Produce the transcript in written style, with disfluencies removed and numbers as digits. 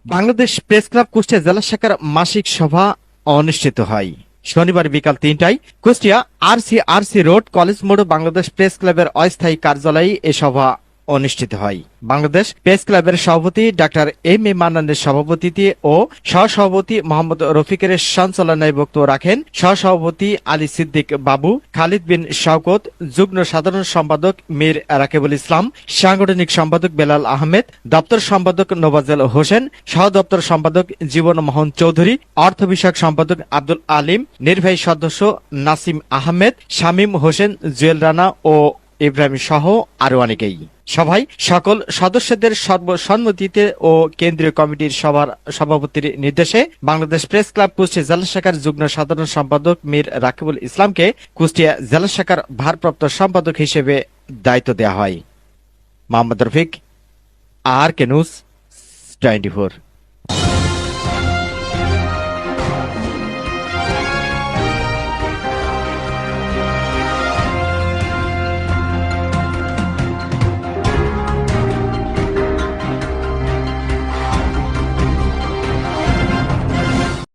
Bangladesh press club Kushtia জেলা শাখার মাসিক সভা অনুষ্ঠিত হয় শনিবার বিকাল ৩টায় কুষ্টিয়া আরসি রোড কলেজ মোড় বাংলাদেশ প্রেস ক্লাবের অস্থায়ী কার্যালয়ে এ সভা অনুষ্ঠিত হয়। বাংলাদেশ প্রেস ক্লাবের সভাপতি ডাক্তার এম এ মান্নানের সভাপতিতে ও সহসভাপতি মোহাম্মদ রফিকের সঞ্চালনায় বক্তব্য রাখেন সহসভাপতি আলী সিদ্দিক বাবু, খালিদ বিন শওকত, যুগ্ম সাধারণ সম্পাদক মীর রাকিবুল ইসলাম, সাংগঠনিক সম্পাদক বেলাল আহমেদ, দপ্তর সম্পাদক নোবাজেল হোসেন, সহ দপ্তর সম্পাদক জীবন মোহন চৌধুরী, অর্থ বিষয়ক সম্পাদক আব্দুল আলিম, নির্বাহী সদস্য নাসিম আহমেদ, শামীম হোসেন, জুয়েল রানা ও ইব্রাহিম সহ আরো অনেকেই। সভায় সকল সদস্যদের সর্বসম্মতিতে ও কেন্দ্রীয় কমিটির সভাপতির নির্দেশে বাংলাদেশ প্রেস ক্লাব কুষ্টিয়া জেলা শাখার যুগ্ম সাধারণ সম্পাদক মীর রাকিবুল ইসলামকে কুষ্টিয়া জেলা শাখার ভারপ্রাপ্ত সম্পাদক হিসেবে দায়িত্ব দেওয়া হয়। Mohammad Rafiq, RK News 24।